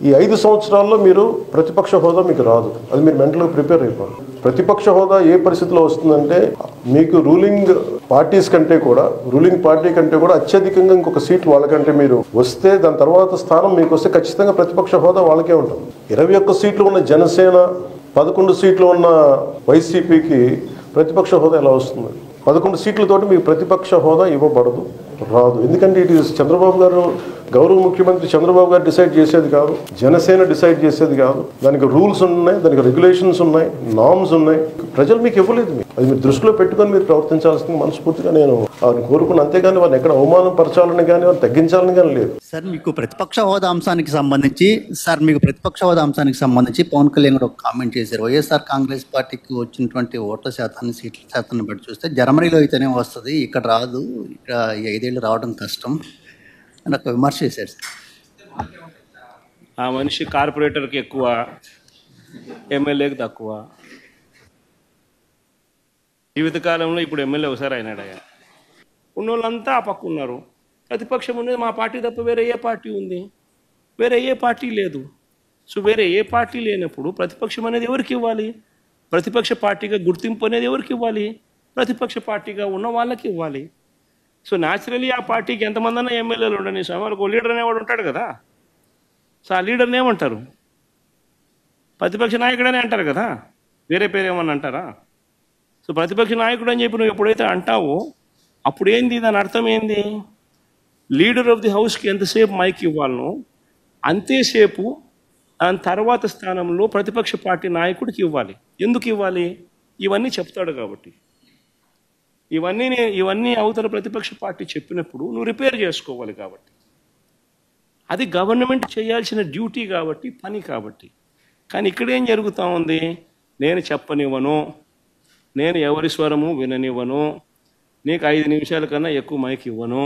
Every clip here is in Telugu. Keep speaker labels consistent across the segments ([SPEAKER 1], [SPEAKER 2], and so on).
[SPEAKER 1] ఈ 5 సంవత్సరాల్లో మీరు ప్రతిపక్ష హోదా మీకు రాదు. అది మీరు మెంటల్గా ప్రిపేర్ అయిపోవాలి. ప్రతిపక్ష హోదా ఏ పరిస్థితిలో వస్తుందంటే మీకు రూలింగ్ పార్టీ కంటే కూడా అత్యధికంగా ఇంకొక సీట్లు వాళ్ళకంటే మీరు వస్తే దాని తర్వాత స్థానం మీకు వస్తే ఖచ్చితంగా ప్రతిపక్ష హోదా వాళ్ళకే ఉంటుంది. 21 సీట్లు ఉన్న జనసేన, 11 సీట్లు ఉన్న వైసీపీకి ప్రతిపక్ష హోదా ఎలా వస్తుంది? 11 సీట్లతోటి మీకు ప్రతిపక్ష హోదా ఇవ్వబడదు, రాదు. ఎందుకంటే ఇటు చంద్రబాబు గారు, గౌరవ ముఖ్యమంత్రి చంద్రబాబు గారు డిసైడ్ చేసేది కాదు, జనసేన డిసైడ్ చేసేది కాదు. దానికి రూల్స్ ఉన్నాయి, దానికి రెగ్యులేషన్స్ ఉన్నాయి, నార్మ్స్ ఉన్నాయి. ప్రజలు మీకు ఇవ్వలేదు. అది మీరు దృష్టిలో పెట్టుకొని మీరు ప్రవర్తించాల్సింది మనస్ఫూర్తిగా నేను వారిని కోరుకున్నాను. అంతేగాని వారిని ఎక్కడ అవమానపరచాలని కానీ వారిని తగ్గించాలని కానీ లేదు.
[SPEAKER 2] సార్ మీకు ప్రతిపక్ష హోదా అంశానికి సంబంధించి పవన్ కళ్యాణ్ గారు ఒక కామెంట్ చేశారు. వైఎస్ఆర్ కాంగ్రెస్ పార్టీకి వచ్చినటువంటి ఓట్ల శాతాన్ని, సీట్ల శాతాన్ని బట్టి చూస్తే జర్మనీలో అయితేనే వస్తుంది, ఇక్కడ రాదు, ఇక్కడ 5 ఏళ్ళు రావడం కష్టం అని ఒక విమర్శ చేశారు.
[SPEAKER 3] ఆ మనిషి కార్పొరేటర్కి ఎక్కువ, ఎమ్మెల్యేకి తక్కువ. జీవితకాలంలో ఇప్పుడు ఎమ్మెల్యే ఒకసారి అయినాడయ్యా. ఉన్నోళ్ళంతా ఆ పక్క ఉన్నారు. ప్రతిపక్షం ఉన్నది మా పార్టీ తప్ప వేరే ఏ పార్టీ ఉంది? వేరే ఏ పార్టీ లేదు. సో వేరే ఏ పార్టీ లేనప్పుడు ప్రతిపక్షం అనేది ఎవరికి ఇవ్వాలి? ప్రతిపక్ష పార్టీగా గుర్తింపు అనేది ఎవరికి ఇవ్వాలి? ప్రతిపక్ష పార్టీగా ఉన్న వాళ్ళకి ఇవ్వాలి. సో న్యాచురలీ ఆ పార్టీకి ఎంతమంది అన్నా ఎమ్మెల్యేలు ఉండని వాళ్ళకు లీడర్ అనేవాడు ఉంటాడు కదా. సో ఆ లీడర్ని ఏమంటారు? ప్రతిపక్ష నాయకుడనే అంటారు కదా, వేరే పేరు ఏమన్నా అంటారా? సో ప్రతిపక్ష నాయకుడు అని చెప్పి నువ్వు ఎప్పుడైతే అంటావో అప్పుడు ఏంది, దాని అర్థం ఏంది? లీడర్ ఆఫ్ ది హౌస్కి ఎంతసేపు మైక్ ఇవ్వాలనో అంతేసేపు దాని తర్వాత స్థానంలో ప్రతిపక్ష పార్టీ నాయకుడికి ఇవ్వాలి. ఎందుకు ఇవ్వాలి? ఇవన్నీ చెప్తాడు కాబట్టి. ఇవన్నీ అవతల ప్రతిపక్ష పార్టీ చెప్పినప్పుడు నువ్వు రిపేర్ చేసుకోవాలి కాబట్టి. అది గవర్నమెంట్ చేయాల్సిన డ్యూటీ కాబట్టి, పని కాబట్టి. కానీ ఇక్కడ ఏం జరుగుతూ ఉంది? నేను చెప్పనివ్వను, నేను ఎవరి స్వరము విననివ్వను, నీకు 5 నిమిషాల కన్నా ఎక్కువ మైక్ ఇవ్వను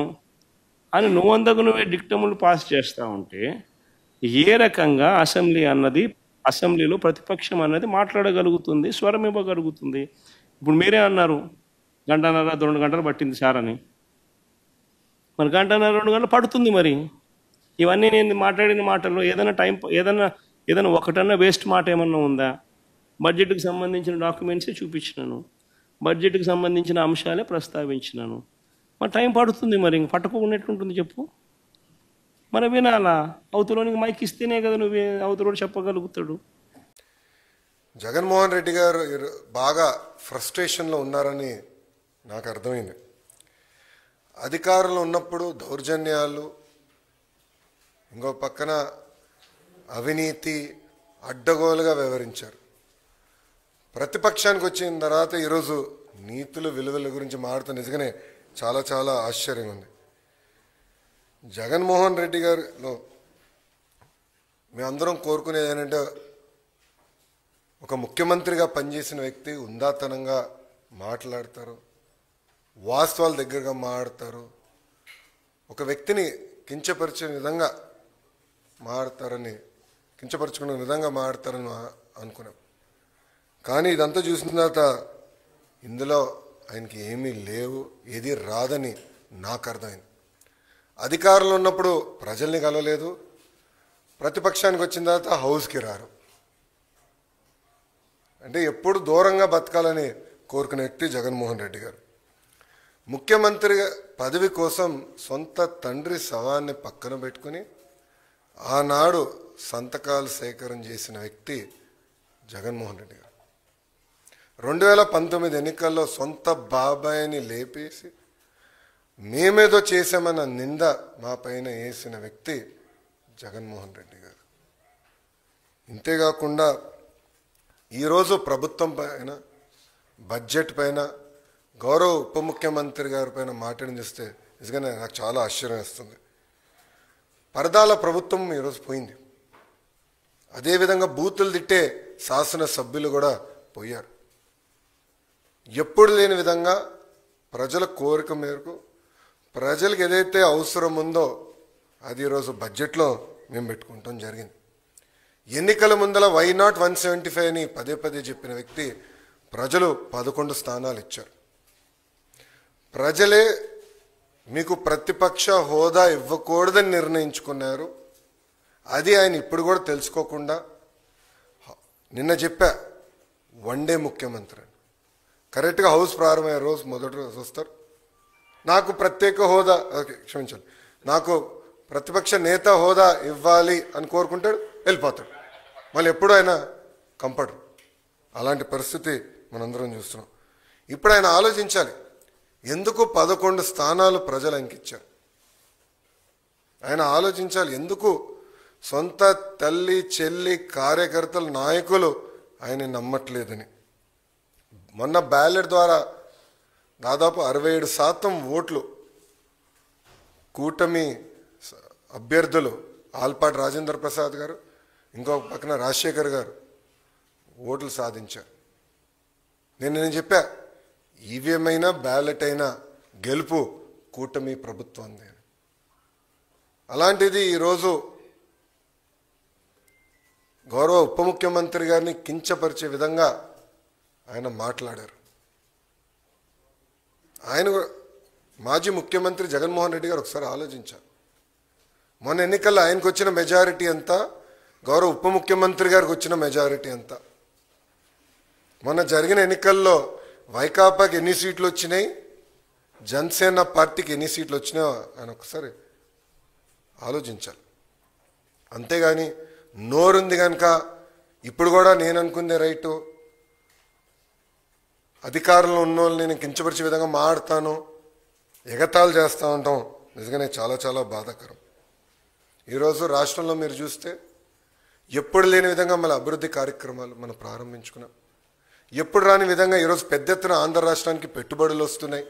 [SPEAKER 3] అని నువ్వే డిక్టములు పాస్ చేస్తూ ఉంటే ఏ రకంగా అసెంబ్లీలో ప్రతిపక్షం అన్నది మాట్లాడగలుగుతుంది, స్వరం ఇవ్వగలుగుతుంది? ఇప్పుడు మీరే అన్నారు 1.5 గంటల 2 గంటలు పట్టింది సార్ అని. మరి 1.5 గంటల 2 గంటలు పడుతుంది. మరి ఇవన్నీ నేను మాట్లాడిన మాటల్లో ఏదైనా ఒకటన్నా వేస్ట్ మాట ఏమన్నా ఉందా? బడ్జెట్కి సంబంధించిన డాక్యుమెంట్సే చూపించినాను, బడ్జెట్కి సంబంధించిన అంశాలే ప్రస్తావించినాను. మరి టైం పడుతుంది. మరి ఇంక పట్టుకోకున్నట్టుంటుంది చెప్పు. మరి వినాలా? అవతలోనికి మైక్ ఇస్తేనే కదా నువ్వు అవతలోడు చెప్పగలుగుతాడు.
[SPEAKER 4] జగన్మోహన్ రెడ్డి గారు బాగా ఫ్రస్ట్రేషన్లో ఉన్నారని నాకు అర్థమైంది. అధికారంలో ఉన్నప్పుడు దౌర్జన్యాలు, ఇంకో పక్కన అవినీతి అడ్డగోలుగా వ్యవహరించారు. ప్రతిపక్షానికి వచ్చిన తర్వాత ఈరోజు నీతులు విలువల గురించి మాట్లాడుతూ నిజంగానే చాలా చాలా ఆశ్చర్యంగా ఉంది. జగన్మోహన్ రెడ్డి గారిలో మేమందరం కోరుకునేది ఏంటంటే ఒక ముఖ్యమంత్రిగా పనిచేసిన వ్యక్తి ఉందాతనంగా మాట్లాడతారు, వాస్తవాల దగ్గరగా మాట్లాడతారు, ఒక వ్యక్తిని కించపరిచే విధంగా కించపరుచుకునే విధంగా మాట్లాడతారని అనుకున్నాం. కానీ ఇదంతా చూసిన తర్వాత ఇందులో ఆయనకి ఏమీ లేవు, ఏది రాదని నాకు అర్థమైంది. అధికారంలో ఉన్నప్పుడు ప్రజల్ని కలవలేదు, ప్రతిపక్షానికి వచ్చిన తర్వాత హౌస్కి రారు. అంటే ఎప్పుడు దూరంగా బతకాలని కోరుకునే వ్యక్తి జగన్మోహన్ రెడ్డి గారు. ముఖ్యమంత్రి పదవి కోసం సొంత తండ్రి శవాన్ని పక్కన పెట్టుకుని ఆనాడు సంతకాలు సేకరణ చేసిన వ్యక్తి జగన్మోహన్ రెడ్డి గారు. 2019 ఎన్నికల్లో సొంత బాబాయిని లేపేసి మేమేదో చేశామన్న నింద మా పైన వేసిన వ్యక్తి జగన్మోహన్ రెడ్డి గారు. ఇంతేకాకుండా ఈరోజు ప్రభుత్వం పైన, బడ్జెట్ పైన, గౌరవ ఉప ముఖ్యమంత్రి గారి పైన మాట్లాడి చూస్తే నిజంగానే నాకు చాలా ఆశ్చర్యం వేస్తుంది. పరదాల ప్రభుత్వం ఈరోజు పోయింది. అదేవిధంగా బూతులు తిట్టే శాసనసభ్యులు కూడా పోయారు. ఎప్పుడు లేని విధంగా ప్రజల కోరిక మేరకు ప్రజలకు ఏదైతే అవసరం ఉందో అది ఈరోజు బడ్జెట్లో మేము పెట్టుకుంటాం జరిగింది. ఎన్నికల ముందల వై నాట్ 175 అని పదే చెప్పిన వ్యక్తి ప్రజలు 11 స్థానాలు ఇచ్చారు. ప్రజలే మీకు ప్రతిపక్ష హోదా ఇవ్వకూడదని నిర్ణయించుకున్నారు. అది ఆయన ఇప్పుడు కూడా తెలుసుకోకుండా నిన్న చెప్పా వన్ డే ముఖ్యమంత్రి అని. కరెక్ట్గా హౌస్ ప్రారంభమయ్యే రోజు మొదటి రోజు వస్తారు, నాకు ప్రత్యేక హోదా, ఓకే క్షమించాలి, నాకు ప్రతిపక్ష నేత హోదా ఇవ్వాలి అని కోరుకుంటాడు, వెళ్ళిపోతాడు. మళ్ళీ ఎప్పుడు ఆయన కంపడరు. అలాంటి పరిస్థితి మనందరం చూస్తున్నాం. ఇప్పుడు ఆయన ఆలోచించాలి, ఎందుకు 11 స్థానాలు ప్రజలు అంకించారు. ఆయన ఆలోచించాలి, ఎందుకు సొంత తల్లి చెల్లి కార్యకర్తలు నాయకులు ఆయన నమ్మట్లేదని. మొన్న బ్యాలెట్ ద్వారా దాదాపు 67% ఓట్లు కూటమి అభ్యర్థులు ఆల్పాటి రాజేంద్ర ప్రసాద్ గారు, ఇంకొక పక్కన రాజశేఖర్ గారు ఓట్లు సాధించారు. నేను చెప్పా, ఈవీఎం అయినా బ్యాలెట్ అయినా గెలుపు కూటమి ప్రభుత్వం. అలాంటిది ఈరోజు గౌరవ ఉప ముఖ్యమంత్రి గారిని కించపరిచే విధంగా ఆయన మాట్లాడారు. ఆయన మాజీ ముఖ్యమంత్రి జగన్మోహన్ రెడ్డి గారు ఒకసారి ఆలోచించారు. మొన్న ఎన్నికల్లో ఆయనకు వచ్చిన మెజారిటీ ఎంత, గౌరవ ఉప ముఖ్యమంత్రి గారికి వచ్చిన మెజారిటీ ఎంత. మొన్న జరిగిన ఎన్నికల్లో వైకాపాకి ఎన్ని సీట్లు వచ్చినాయి, జనసేన పార్టీకి ఎన్ని సీట్లు వచ్చినాయో ఆయన ఒకసారి ఆలోచించాలి. అంతేగాని నోరుంది కనుక ఇప్పుడు కూడా నేను అనుకుందే రైటు, అధికారంలో ఉన్న వాళ్ళు నేను కించపరిచే విధంగా మాట్లాడతాను, ఎగతాళి చేస్తూ ఉంటాం, నిజంగానే చాలా చాలా బాధాకరం. ఈరోజు రాష్ట్రంలో మీరు చూస్తే ఎప్పుడు లేని విధంగా మన అభివృద్ధి కార్యక్రమాలు మనం ప్రారంభించుకున్నాం. ఎప్పుడు రాని విధంగా ఈరోజు పెద్ద ఎత్తున ఆంధ్ర రాష్ట్రానికి పెట్టుబడులు వస్తున్నాయి.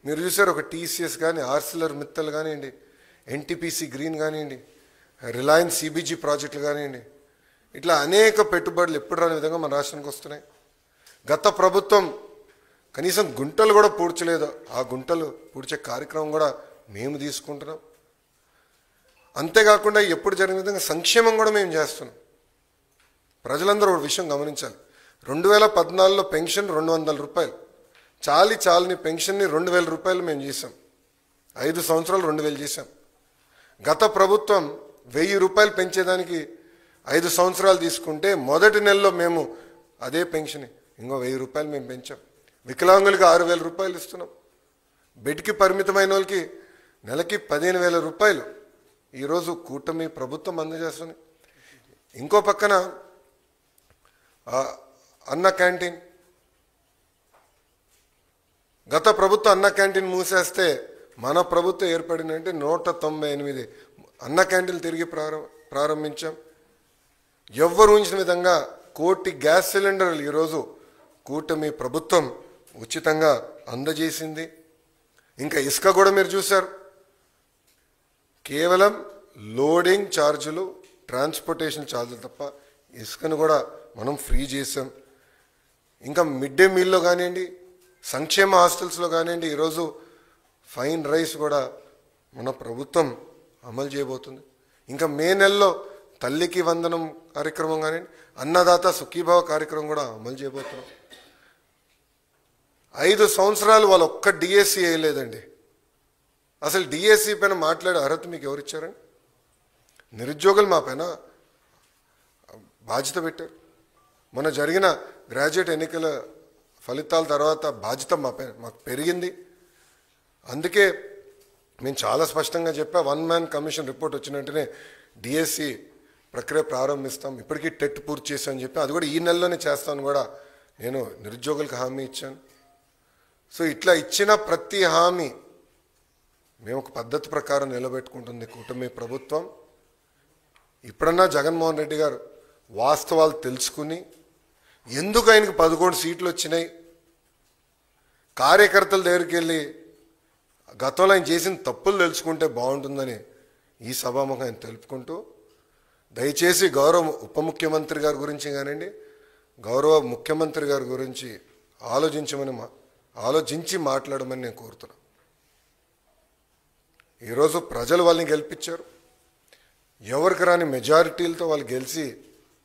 [SPEAKER 4] మీరు చూసారు, ఒక టీసీఎస్ కానీ, ఆర్సిలర్ మిత్తల్ కానివ్వండి, ఎన్టీపీసీ గ్రీన్ కానివ్వండి, రిలయన్స్ సిబిజీ ప్రాజెక్టులు కానివ్వండి, ఇట్లా అనేక పెట్టుబడులు ఎప్పుడు రాని విధంగా మన రాష్ట్రానికి వస్తున్నాయి. గత ప్రభుత్వం కనీసం గుంటలు కూడా పూడ్చలేదు, ఆ గుంటలు పూడ్చే కార్యక్రమం కూడా మేము తీసుకుంటున్నాం. అంతేకాకుండా ఎప్పుడు జరిగిన విధంగా సంక్షేమం కూడా మేము చేస్తున్నాం. ప్రజలందరూ ఒక విషయం గమనించాలి, 2014లో పెన్షన్ 200 రూపాయలు, చాలని పెన్షన్ని 2000 రూపాయలు మేము చేసాం. 5 సంవత్సరాలు 2000 చేసాం. గత ప్రభుత్వం 1000 రూపాయలు పెంచేదానికి 5 సంవత్సరాలు తీసుకుంటే మొదటి నెలలో మేము అదే పెన్షన్ ఇంకో 1000 రూపాయలు మేము పెంచాం. వికలాంగులకి 6000 రూపాయలు ఇస్తున్నాం. బెడ్కి పరిమితమైన వాళ్ళకి నెలకి 15,000 రూపాయలు ఈరోజు కూటమి ప్రభుత్వం అందజేస్తుంది. ఇంకో పక్కన అన్న క్యాంటీన్, గత ప్రభుత్వం అన్న క్యాంటీన్ మూసేస్తే మన ప్రభుత్వం ఏర్పడినంటే 198 అన్న క్యాంటీన్లు తిరిగి ప్రారంభించాం. ఎవ్వరు ఊహించిన విధంగా 1 కోటి గ్యాస్ సిలిండర్లు ఈరోజు కూటమి ప్రభుత్వం ఉచితంగా అందజేసింది. ఇంకా ఇసుక కూడా మీరు చూశారు, కేవలం లోడింగ్ ఛార్జీలు, ట్రాన్స్పోర్టేషన్ ఛార్జీలు తప్ప ఇసుకను కూడా మనం ఫ్రీ చేసాం. ఇంకా మిడ్ డే మీల్లో కానివ్వండి, సంక్షేమ హాస్టల్స్లో కానివ్వండి, ఈరోజు ఫైన్ రైస్ కూడా మన ప్రభుత్వం అమలు చేయబోతుంది. ఇంకా మే నెలలో తల్లికి వందనం కార్యక్రమం కానివ్వండి, అన్నదాత సుఖీభావ కార్యక్రమం కూడా అమలు చేయబోతున్నాం. 5 సంవత్సరాలు వాళ్ళు ఒక్క డిఎస్సి వేయలేదండి. అసలు డిఎస్సి పైన మాట్లాడే అర్హత మీకు ఎవరు ఇచ్చారండి? నిరుద్యోగులు మా పైన బాధ్యత పెట్టారు. మొన్న జరిగిన గ్రాడ్యుయేట్ ఎన్నికల ఫలితాల తర్వాత బాధ్యత మాకు పెరిగింది. అందుకే మేము చాలా స్పష్టంగా చెప్పా, 1 మ్యాన్ కమిషన్ రిపోర్ట్ వచ్చిన వెంటనే డిఎస్సి ప్రక్రియ ప్రారంభిస్తాం. ఇప్పటికీ టెట్ పూర్తి చేశామని చెప్పి, అది కూడా ఈ నెలలోనే చేస్తాను కూడా నేను నిరుద్యోగులకు హామీ ఇచ్చాను. సో ఇట్లా ఇచ్చిన ప్రతి హామీ మేము ఒక పద్ధతి ప్రకారం నిలబెట్టుకుంటుంది కూటమి ప్రభుత్వం. ఇప్పుడన్నా జగన్మోహన్ రెడ్డి గారు వాస్తవాలు తెలుసుకుని, ఎందుకు ఆయనకు 11 సీట్లు వచ్చినాయి, కార్యకర్తల దగ్గరికి వెళ్ళి గతంలో ఆయన చేసిన తప్పులు తెలుసుకుంటే బాగుంటుందని ఈ సభాముఖం ఆయన తెలుపుకుంటూ, దయచేసి గౌరవ ఉప ముఖ్యమంత్రి గారి గురించి కానివ్వండి, గౌరవ ముఖ్యమంత్రి గారి గురించి ఆలోచించి మాట్లాడమని నేను కోరుతున్నాను. ఈరోజు ప్రజలు వాళ్ళని గెలిపించారు. ఎవరికి రాని మెజారిటీలతో వాళ్ళు గెలిచి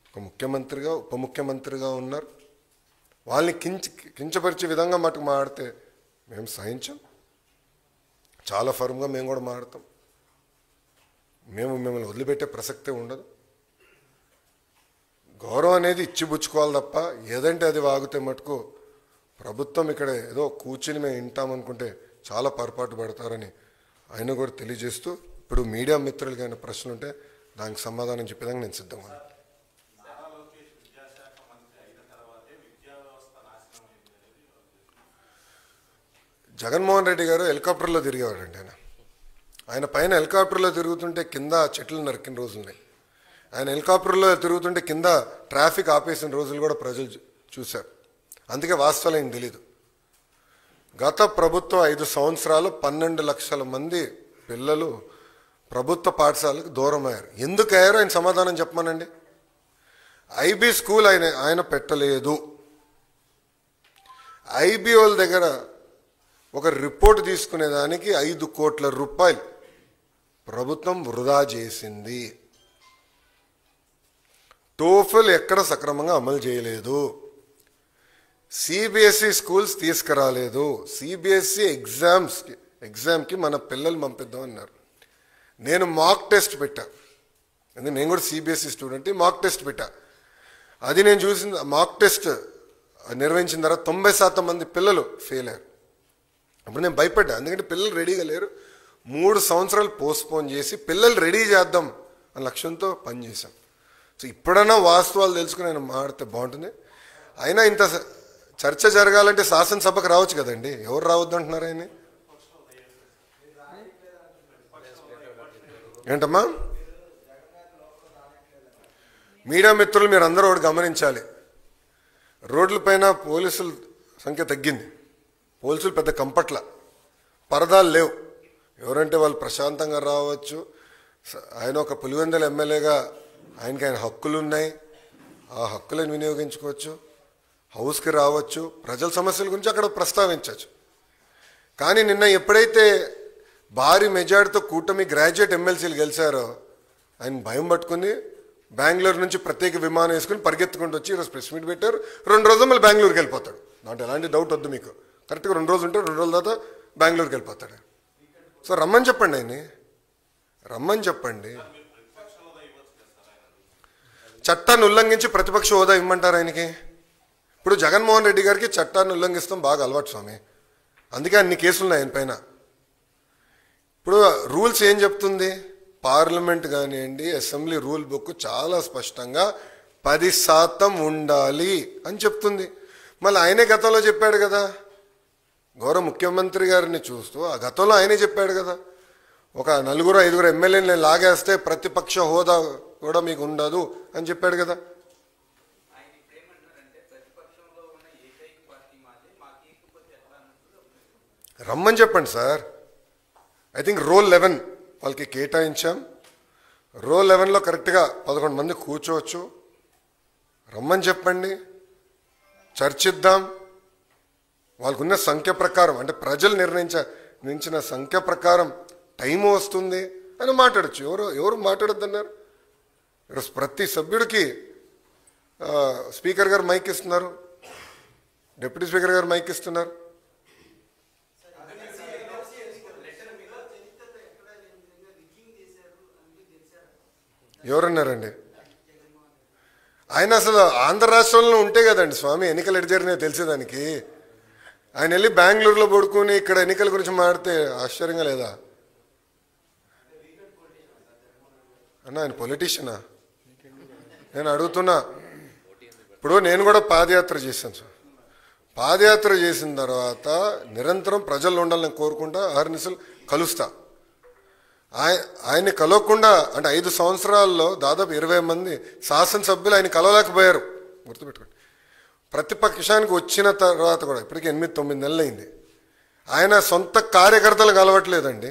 [SPEAKER 4] ఒక ముఖ్యమంత్రిగా ఉప ముఖ్యమంత్రిగా ఉన్నారు. వాళ్ళని కించపరిచే విధంగా మటుకు మాట్లాడితే మేము సహించాం. చాలా ఫర్మ్గా మేము కూడా మాట్లాడతాం. మేము మిమ్మల్ని వదిలిపెట్టే ప్రసక్తే ఉండదు. గౌరవం అనేది ఇచ్చిపుచ్చుకోవాలి తప్ప ఏదంటే అది వాగితే మటుకు ప్రభుత్వం ఇక్కడ ఏదో కూర్చుని మేము వింటామనుకుంటే చాలా పొరపాటు పడతారని ఆయన కూడా తెలియజేస్తూ, ఇప్పుడు మీడియా మిత్రులకి అయిన ప్రశ్నలు ఉంటే దానికి సమాధానం చెప్పేదానికి నేను సిద్ధంగా ఉన్నాను. జగన్మోహన్ రెడ్డి గారు హెలికాప్టర్లో తిరిగేవాడండి. ఆయన పైన హెలికాప్టర్లో తిరుగుతుంటే కింద చెట్లు నరికిన రోజులున్నాయి. ఆయన హెలికాప్టర్లో తిరుగుతుంటే కింద ట్రాఫిక్ ఆపేసిన రోజులు కూడా ప్రజలు చూశారు. అందుకే వాస్తవాలు ఏం తెలీదు. గత ప్రభుత్వం 5 సంవత్సరాలు 12 లక్షల మంది పిల్లలు ప్రభుత్వ పాఠశాలకు దూరం అయ్యారు. ఎందుకు అయ్యారో ఆయన సమాధానం చెప్పమనండి. ఐబీ స్కూల్ ఆయన పెట్టలేదు. ఐబీ వాళ్ళ దగ్గర ఒక రిపోర్ట్ తీసుకునేదానికి 5 కోట్ల రూపాయలు ప్రభుత్వం వృధా చేసింది. టోఫెల్ ఎక్కడ సక్రమంగా అమలు చేయలేదు. సిబిఎస్ఈ స్కూల్స్ తీసుకురాలేదు. సిబిఎస్ఈ ఎగ్జామ్కి మన పిల్లలు పంపిద్దామన్నారు. నేను మాక్ టెస్ట్ పెట్టా. నేను కూడా సిబిఎస్ఈ స్టూడెంట్. మాక్ టెస్ట్ పెట్టా. అది నేను చూసిన మాక్ టెస్ట్ నిర్వహించిన తర్వాత 90% మంది పిల్లలు ఫెయిల్ అయ్యారు. అప్పుడు నేను భయపడ్డా. ఎందుకంటే పిల్లలు రెడీగా లేరు. 3 సంవత్సరాలు పోస్ట్పోన్ చేసి పిల్లలు రెడీ చేద్దాం అనే లక్ష్యంతో పనిచేశాం. సో ఇప్పుడన్నా వాస్తవాలు తెలుసుకుని ఆయన మాడితే బాగుంటుంది. అయినా ఇంత చర్చ జరగాలంటే శాసనసభకు రావచ్చు కదండి. ఎవరు రావద్దు అంటున్నారు ఆయన? ఏంటమ్మా? మీడియా మిత్రులు మీరు అందరూ ఒకటి గమనించాలి. రోడ్లపైన పోలీసుల సంఖ్య తగ్గింది. పోలీసులు పెద్ద కంపట్ల, పరదాలు లేవు. ఎవరంటే వాళ్ళు ప్రశాంతంగా రావచ్చు. ఆయన ఒక పులివెందుల ఎమ్మెల్యేగా ఆయన హక్కులు ఉన్నాయి. ఆ హక్కులను వినియోగించుకోవచ్చు. హౌస్కి రావచ్చు. ప్రజల సమస్యల గురించి అక్కడ ప్రస్తావించవచ్చు. కానీ నిన్న ఎప్పుడైతే భారీ మెజార్టీతో కూటమి గ్రాడ్యుయేట్ ఎమ్మెల్సీలు గెలిచారో ఆయన భయం పట్టుకుని బెంగళూరు నుంచి ప్రత్యేక విమానం వేసుకుని పరిగెత్తుకుంటూ వచ్చి ఈరోజు ప్రెస్ మీట్ పెట్టారు. 2 రోజులు మళ్ళీ బెంగళూరుకి వెళ్ళిపోతాడు. దాంట్లో ఎలాంటి డౌట్ వద్దు మీకు. కరెక్ట్గా 2 రోజులు ఉంటే 2 రోజుల తర్వాత బెంగళూరుకి వెళ్ళిపోతాడు. సో రమ్మని చెప్పండి. ఆయన్ని రమ్మని చెప్పండి. చట్టాన్ని ఉల్లంఘించి ప్రతిపక్ష హోదా ఇమ్మంటారు ఆయనకి? ఇప్పుడు జగన్మోహన్ రెడ్డి గారికి చట్టాన్ని ఉల్లంఘిస్తాం బాగా అలవాటు స్వామి. అందుకే అన్ని కేసులు ఉన్నాయి ఆయన పైన. ఇప్పుడు రూల్స్ ఏం చెప్తుంది? పార్లమెంట్ కానివ్వండి, అసెంబ్లీ రూల్ బుక్ చాలా స్పష్టంగా 10% ఉండాలి అని చెప్తుంది. మళ్ళీ ఆయనే గతంలో చెప్పాడు కదా. గౌరవ ముఖ్యమంత్రి గారిని చూస్తూ ఆ గతంలో ఆయనే చెప్పాడు కదా, ఒక 4-5 ఎమ్మెల్యేలు లాగేస్తే ప్రతిపక్ష హోదా కూడా మీకు ఉండదు అని చెప్పాడు కదా. రమ్మని చెప్పండి సార్. ఐ థింక్ రోల్ 11 వాళ్ళకి కేటాయించాం. రోల్ 11లో కరెక్ట్గా 11 మంది కూర్చోవచ్చు. రమ్మని చెప్పండి, చర్చిద్దాం. వాళ్ళకున్న సంఖ్య ప్రకారం, అంటే ప్రజలు నిర్ణయించిన సంఖ్య ప్రకారం టైం వస్తుంది అని మాట్లాడచ్చు. ఎవరు మాట్లాడొద్దన్నారు? ఈరోజు ప్రతి సభ్యుడికి స్పీకర్ గారు మైక్ ఇస్తున్నారు, డిప్యూటీ స్పీకర్ గారు మైక్ ఇస్తున్నారు. ఎవరన్నారండి? ఆయన అసలు ఆంధ్ర రాష్ట్రంలో ఉంటే కదండి స్వామి ఎన్నికలు ఎటు జరిగినాయో తెలిసేదానికి. ఆయన వెళ్ళి బెంగళూరులో పడుకుని ఇక్కడ ఎన్నికల గురించి మాడితే ఆశ్చర్యంగా లేదా అన్న? ఆయన పొలిటీషియనా? నేను అడుగుతున్నా. ఇప్పుడు నేను కూడా పాదయాత్ర చేశాను సార్. పాదయాత్ర చేసిన తర్వాత నిరంతరం ప్రజల్లో ఉండాలని కోరుకుంటా, అహర్నిశలు కలుస్తా. ఆయన్ని కలవకుండా అంటే 5 సంవత్సరాల్లో దాదాపు 20 మంది శాసనసభ్యులు ఆయన కలవలేకపోయారు. గుర్తుపెట్టుకోండి. ప్రతిపక్షానికి వచ్చిన తర్వాత కూడా ఇప్పటికీ 8-9 నెలలు అయింది. ఆయన సొంత కార్యకర్తలు కలవట్లేదండి.